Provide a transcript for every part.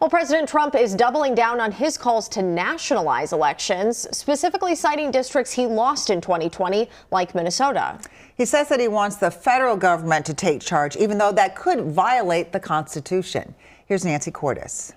Well, President Trump is doubling down on his calls to nationalize elections, specifically citing districts he lost in 2020, like Minnesota. He says that he wants the federal government to take charge, even though that could violate the Constitution. Here's Nancy Cordes.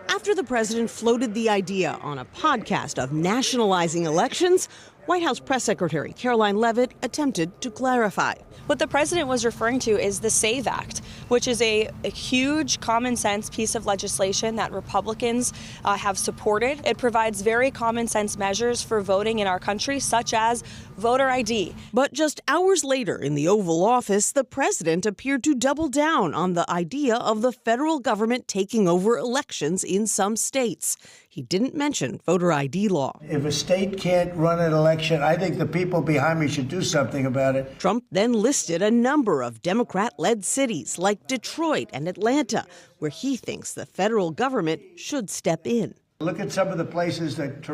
After the president floated the idea on a podcast of nationalizing elections, White House Press Secretary Caroline Leavitt attempted to clarify. What the president was referring to is the SAVE Act, which is a huge common sense piece of legislation that Republicans have supported. It provides very common sense measures for voting in our country, such as voter ID. But just hours later in the Oval Office, the president appeared to double down on the idea of the federal government taking over elections in some states. He didn't mention voter ID law. If a state can't run an election, I think the people behind me should do something about it. Trump then listed a number of Democrat-led cities like Detroit and Atlanta, where he thinks the federal government should step in. Look at some of the places that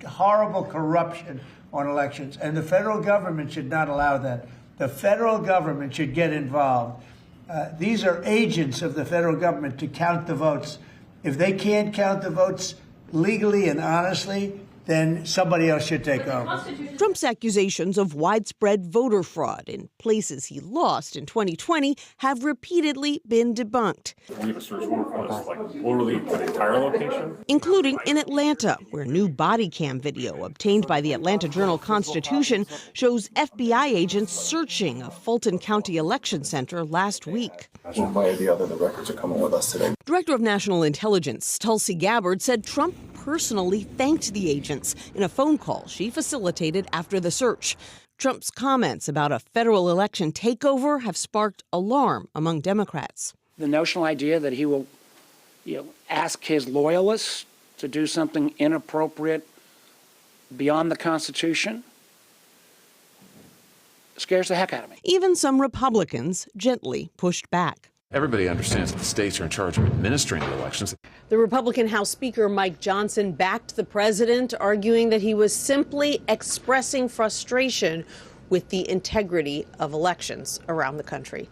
horrible corruption on elections, and the federal government should not allow that. The federal government should get involved. These are agents of the federal government to count the votes. If they can't count the votes legally and honestly, then somebody else should take over. Trump's accusations of widespread voter fraud in places he lost in 2020 have repeatedly been debunked. We have a search warrant for this, like literally the entire location, including in Atlanta, where new body cam video obtained by the Atlanta Journal-Constitution shows FBI agents searching a Fulton County election center last week. One way or the other, the records are coming with us today. Director of National Intelligence Tulsi Gabbard said Trump personally thanked the agents in a phone call she facilitated after the search. Trump's comments about a federal election takeover have sparked alarm among Democrats. The notional idea that he will, ask his loyalists to do something inappropriate beyond the Constitution scares the heck out of me. Even some Republicans gently pushed back. Everybody understands that the states are in charge of administering the elections. The Republican House Speaker Mike Johnson backed the president, arguing that he was simply expressing frustration with the integrity of elections around the country.